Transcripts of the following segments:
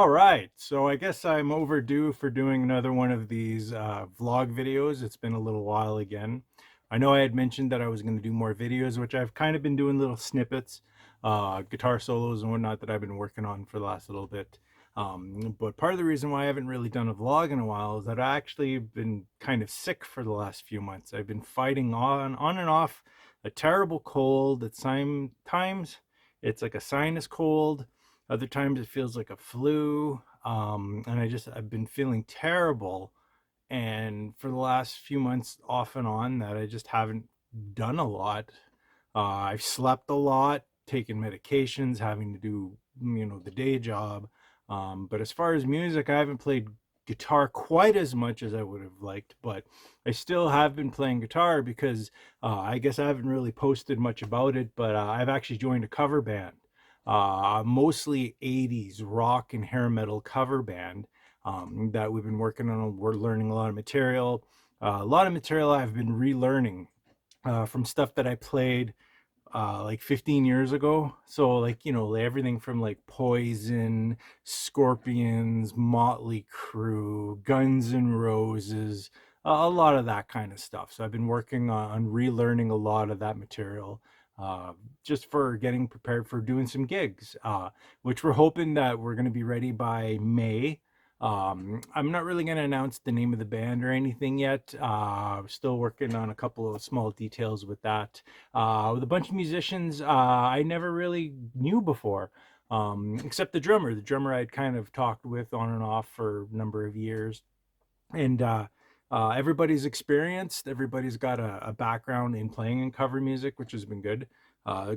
All right, so I guess I'm overdue for doing another one of these vlog videos. It's been a little while again. I know I had mentioned that I was going to do more videos, which I've kind of been doing little snippets, guitar solos and whatnot that I've been working on for the last little bit. But part of the reason why I haven't really done a vlog in a while is that I actually been kind of sick for the last few months. I've been fighting on and off a terrible cold. At times it's like a sinus cold. Other times it feels like a flu. And I've been feeling terrible. And for the last few months, off and on, that I just haven't done a lot. I've slept a lot, taken medications, having to do, the day job. But as far as music, I haven't played guitar quite as much as I would have liked, but I still have been playing guitar because I guess I haven't really posted much about it, but I've actually joined a cover band, mostly 80s rock and hair metal cover band that we've been working on. We're learning a lot of material. A lot of material I've been relearning from stuff that I played like 15 years ago. So like, everything from like Poison, Scorpions, Motley Crue, Guns N' Roses, a lot of that kind of stuff. So I've been working on relearning a lot of that material. Uh, just for getting prepared for doing some gigs, which we're hoping that we're going to be ready by May. I'm not really going to announce the name of the band or anything yet. Still working on a couple of small details with that, with a bunch of musicians I never really knew before, except the drummer. The drummer I'd kind of talked with on and off for a number of years. And everybody's experienced. Everybody's got a background in playing and cover music, which has been good.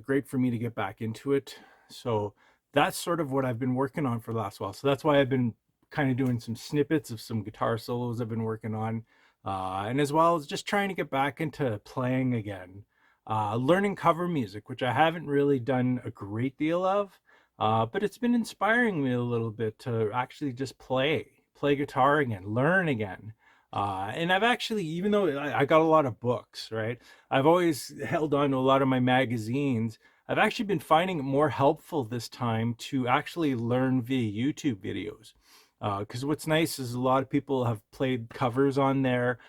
Great for me to get back into it. So that's sort of what I've been working on for the last while. So that's why I've been kind of doing some snippets of some guitar solos I've been working on. And as well as just trying to get back into playing again. Learning cover music, which I haven't really done a great deal of, but it's been inspiring me a little bit to actually just play guitar again, learn again. And I've actually, even though I got a lot of books, right? I've always held on to a lot of my magazines. I've actually been finding it more helpful this time to actually learn via YouTube videos. Because what's nice is a lot of people have played covers on there.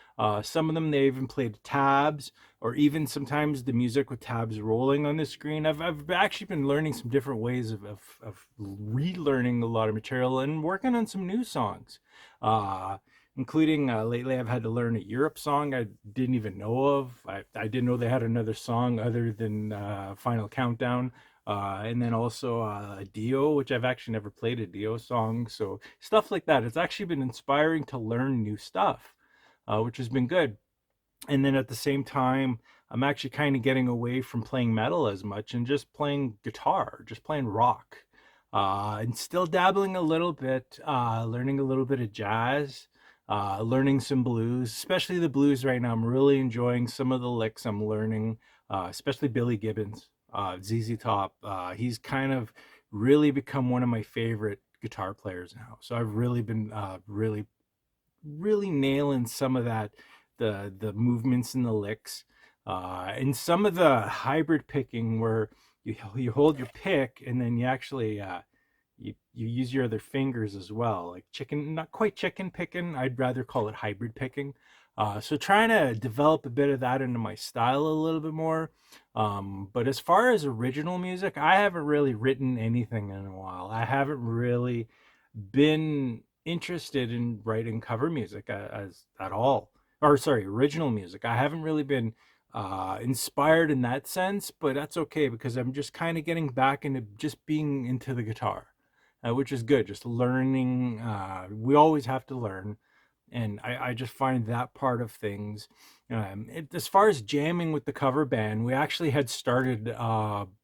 Some of them they even played tabs, or even sometimes the music with tabs rolling on the screen. I've actually been learning some different ways of relearning a lot of material and working on some new songs. Uh, Including lately, I've had to learn a Europe song I didn't even know of. I didn't know they had another song other than Final Countdown. And then also a Dio, which I've actually never played a Dio song. So stuff like that. It's actually been inspiring to learn new stuff, which has been good. And then at the same time, I'm actually kind of getting away from playing metal as much and just playing guitar, just playing rock. And still dabbling a little bit, learning a little bit of jazz, learning some blues, especially the blues right now. I'm really enjoying some of the licks I'm learning, especially Billy Gibbons, ZZ Top. He's kind of really become one of my favorite guitar players now. So I've really been really nailing some of that, the movements and the licks, and some of the hybrid picking where you hold your pick and then you actually you use your other fingers as well, like chicken, not quite chicken picking. I'd rather call it hybrid picking. So trying to develop a bit of that into my style a little bit more. But as far as original music, I haven't really written anything in a while. I haven't really been interested in writing cover music as at all, or sorry, original music. I haven't really been inspired in that sense, but that's okay because I'm just kind of getting back into just being into the guitar, which is good. Just learning. We always have to learn, and I just find that part of things. As far as jamming with the cover band, we actually had started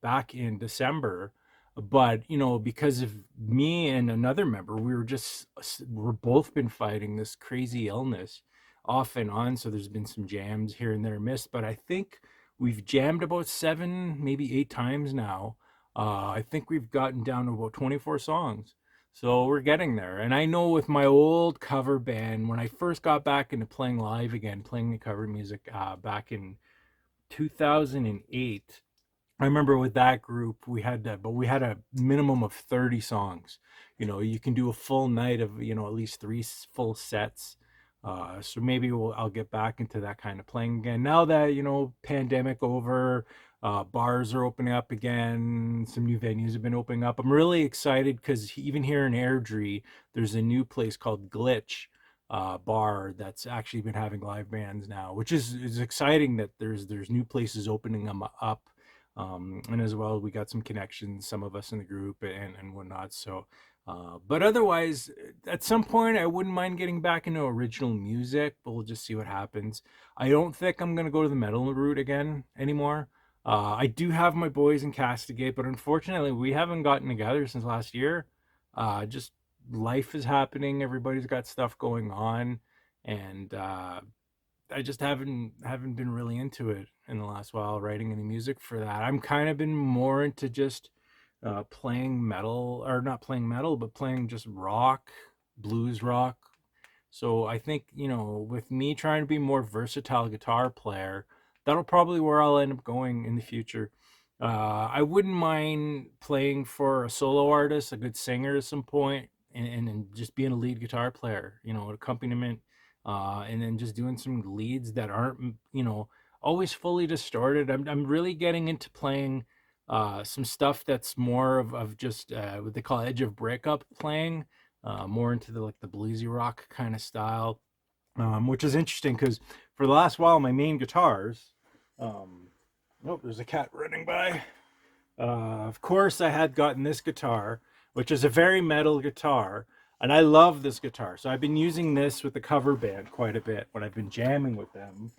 back in December, but because of me and another member, we're both been fighting this crazy illness off and on. So there's been some jams here and there missed, but I think we've jammed about 7, maybe 8 times now. I think we've gotten down to about 24 songs. So we're getting there. And I know with my old cover band, when I first got back into playing live again, playing the cover music back in 2008, I remember with that group but we had a minimum of 30 songs. You can do a full night of at least three full sets. So maybe I'll get back into that kind of playing again now that pandemic over. Bars are opening up again. Some new venues have been opening up. I'm really excited because even here in Airdrie, there's a new place called Glitch bar that's actually been having live bands now, which is exciting that there's new places opening them up, and as well, we got some connections, some of us in the group and whatnot. So, but otherwise, at some point, I wouldn't mind getting back into original music, but we'll just see what happens. I don't think I'm gonna go to the metal route again anymore. I do have my boys in Castigate, but unfortunately, we haven't gotten together since last year. Just life is happening. Everybody's got stuff going on, and I just haven't been really into it in the last while, writing any music for that. I'm kind of been more into just playing metal, or not playing metal, but playing just rock, blues rock. So I think, with me trying to be more versatile guitar player, that'll probably where I'll end up going in the future. I wouldn't mind playing for a solo artist, a good singer at some point, and just being a lead guitar player, accompaniment, and then just doing some leads that aren't, always fully distorted. I'm really getting into playing some stuff that's more of just what they call edge of breakup playing, more into the like the bluesy rock kind of style, which is interesting because for the last while my main guitars, um, oh, there's a cat running by. Of course, I had gotten this guitar, which is a very metal guitar, and I love this guitar. So I've been using this with the cover band quite a bit when I've been jamming with them.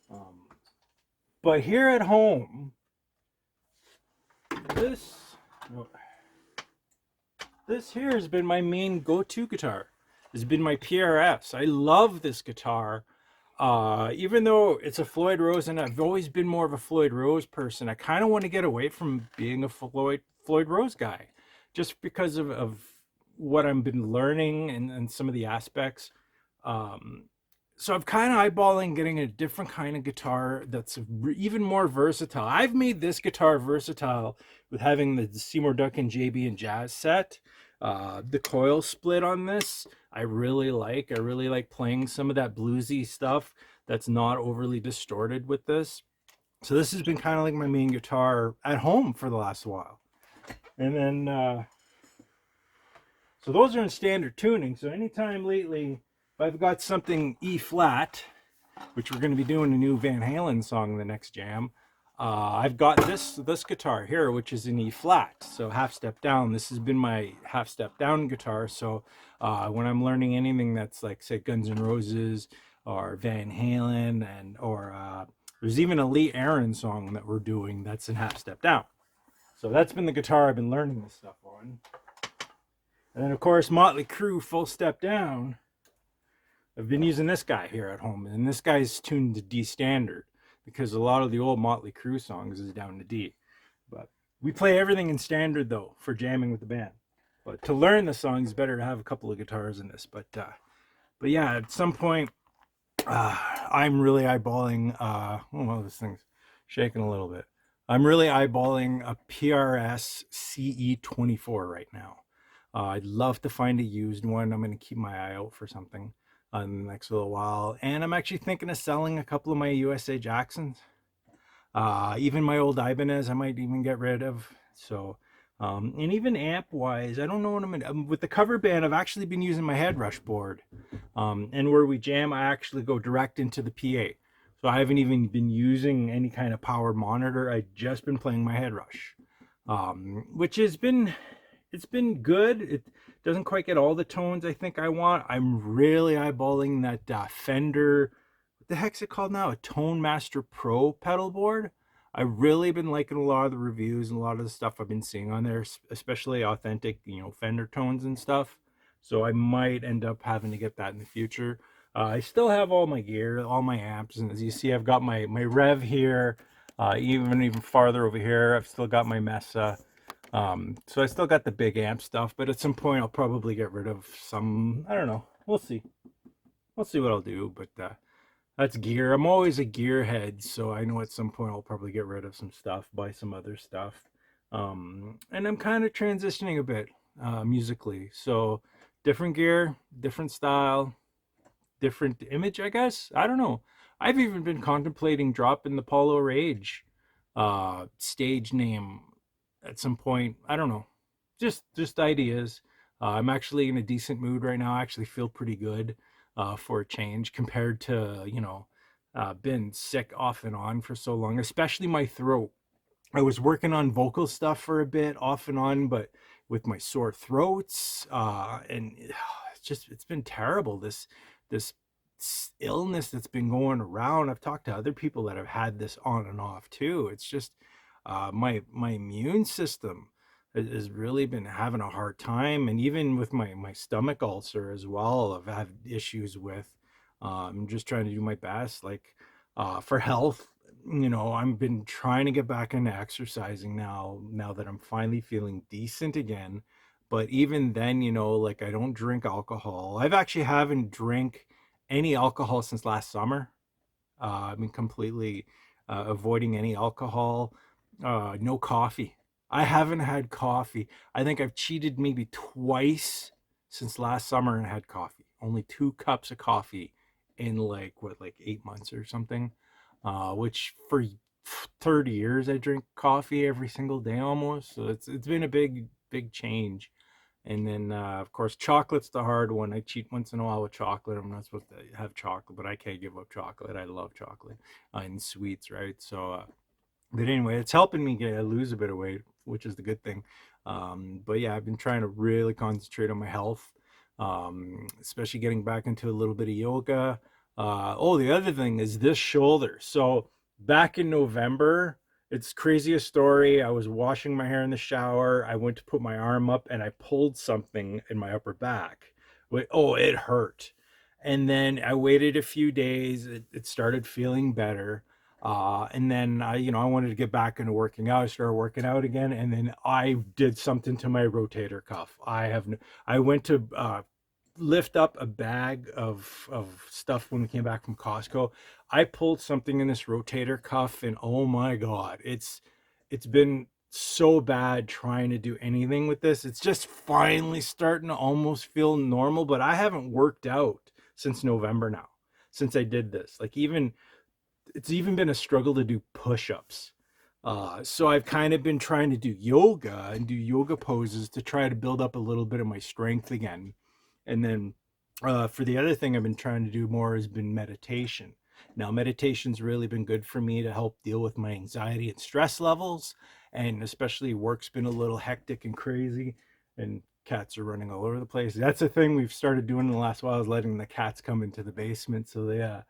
Um, but here at home, this this here has been my main go-to guitar. It's been my PRS. I love this guitar. Even though it's a Floyd Rose, and I've always been more of a Floyd Rose person, I kind of want to get away from being a Floyd Rose guy, just because of what I've been learning and some of the aspects. Um, so I'm kind of eyeballing getting a different kind of guitar that's even more versatile. I've made this guitar versatile with having the Seymour Duncan JB and Jazz set. The coil split on this, I really like. I really like playing some of that bluesy stuff that's not overly distorted with this. So this has been kind of like my main guitar at home for the last while. And then, so those are in standard tuning. So anytime lately, if I've got something E flat, which we're going to be doing a new Van Halen song in the next jam. I've got this guitar here, which is in E flat, so half step down. This has been my half step down guitar. So when I'm learning anything that's like, say, Guns N' Roses or Van Halen, or there's even a Lee Aaron song that we're doing that's in half step down. So that's been the guitar I've been learning this stuff on. And then of course Motley Crue full step down. I've been using this guy here at home, and this guy's tuned to D standard because a lot of the old Motley Crue songs is down to D. But we play everything in standard though for jamming with the band. But to learn the songs, it's better to have a couple of guitars in this. But yeah, at some point, I'm really eyeballing. Oh, this thing's shaking a little bit. I'm really eyeballing a PRS CE24 right now. I'd love to find a used one. I'm going to keep my eye out for something in the next little while. And I'm actually thinking of selling a couple of my USA Jacksons. Even my old Ibanez, I might even get rid of. So, and even amp wise, I don't know what I'm gonna. With the cover band, I've actually been using my head rush board. And where we jam, I actually go direct into the PA. So I haven't even been using any kind of power monitor. I've just been playing my head rush, which has been, it's been good. It doesn't quite get all the tones I think I want. I'm really eyeballing that Fender, what the heck's it called now? A Tone Master Pro pedal board. I've really been liking a lot of the reviews and a lot of the stuff I've been seeing on there, especially authentic, Fender tones and stuff. So I might end up having to get that in the future. I still have all my gear, all my amps, and as you see, I've got my Rev here, even farther over here. I've still got my Mesa. So I still got the big amp stuff, but at some point I'll probably get rid of some. I don't know. We'll see. We'll see what I'll do. But That's gear. I'm always a gearhead, so I know at some point I'll probably get rid of some stuff, buy some other stuff. And I'm kind of transitioning a bit musically. So different gear, different style, different image, I guess. I don't know. I've even been contemplating dropping the Paulo Rage stage name at some point. I don't know. Just ideas. I'm actually in a decent mood right now. I actually feel pretty good for a change compared to, been sick off and on for so long, especially my throat. I was working on vocal stuff for a bit, off and on, but with my sore throats, and it's been terrible. This illness that's been going around. I've talked to other people that have had this on and off too. It's just my immune system has really been having a hard time, and even with my stomach ulcer as well, I've had issues with. I'm just trying to do my best, like for health. I've been trying to get back into exercising now that I'm finally feeling decent again. But even then, like I don't drink alcohol. I've actually haven't drank any alcohol since last summer. I've been completely avoiding any alcohol. No coffee. I haven't had coffee. I think I've cheated maybe twice since last summer and had coffee. Only 2 cups of coffee in like 8 months or something. Which for 30 years I drink coffee every single day almost. So it's been a big change. And then, of course, chocolate's the hard one. I cheat once in a while with chocolate. I'm not supposed to have chocolate, but I can't give up chocolate. I love chocolate and sweets, right? So, but anyway, it's helping me lose a bit of weight, which is the good thing. But yeah, I've been trying to really concentrate on my health, especially getting back into a little bit of yoga. Oh, the other thing is this shoulder. So back in November, it's craziest story. I was washing my hair in the shower. I went to put my arm up and I pulled something in my upper back. Oh, it hurt. And then I waited a few days. It started feeling better. And then I wanted to get back into working out. I started working out again, and then I did something to my rotator cuff. I went to lift up a bag of stuff when we came back from Costco. I pulled something in this rotator cuff, and oh my god, it's been so bad trying to do anything with this. It's just finally starting to almost feel normal, but I haven't worked out since November now, since I did this. Like even it's even been a struggle to do push-ups. So I've kind of been trying to do yoga and do yoga poses to try to build up a little bit of my strength again. And then for the other thing I've been trying to do more has been meditation. Now, meditation's really been good for me to help deal with my anxiety and stress levels. And especially work's been a little hectic and crazy, and cats are running all over the place. That's a thing we've started doing in the last while, is letting the cats come into the basement. So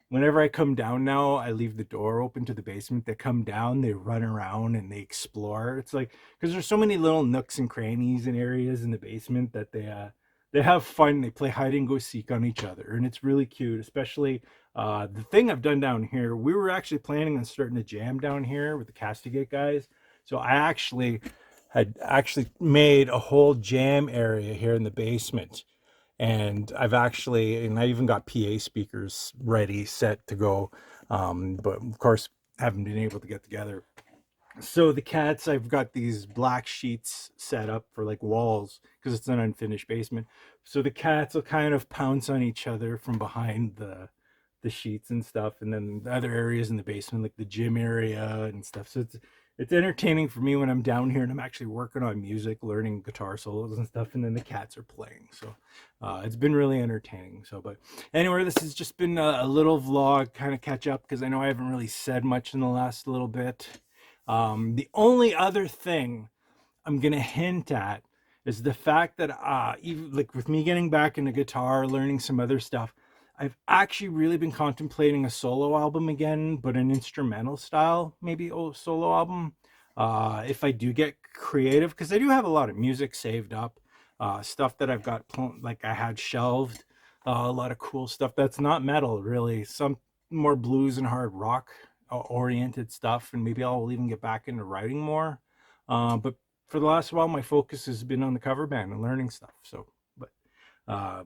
whenever I come down now, I leave the door open to the basement. They come down, they run around and they explore. It's like, because there's so many little nooks and crannies and areas in the basement that they have fun. They play hide and go seek on each other, and it's really cute. Especially the thing I've done down here. We were actually planning on starting a jam down here with the Castigate guys. So I actually made a whole jam area here in the basement, and I even got PA speakers ready, set to go. But of course, haven't been able to get together. So the cats, I've got these black sheets set up for like walls because it's an unfinished basement. So the cats will kind of pounce on each other from behind the sheets and stuff, and then the other areas in the basement, like the gym area and stuff. So it's entertaining for me when I'm down here and I'm actually working on music, learning guitar solos and stuff, and then the cats are playing. So it's been really entertaining. So, but anyway, this has just been a little vlog, kind of catch up, because I know I haven't really said much in the last little bit. The only other thing I'm gonna hint at is the fact that even like with me getting back into guitar, learning some other stuff, I've actually really been contemplating a solo album again, but an instrumental style, maybe solo album. If I do get creative, because I do have a lot of music saved up, stuff that I've got like I had shelved, a lot of cool stuff that's not metal really, some more blues and hard rock oriented stuff, and maybe I'll even get back into writing more. But for the last while, my focus has been on the cover band and learning stuff. So, but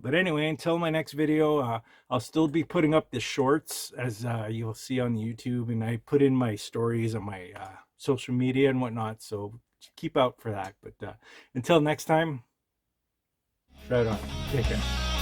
But anyway, until my next video, I'll still be putting up the shorts, as you'll see on YouTube, and I put in my stories on my social media and whatnot, so keep out for that. But until next time, right on. Take care.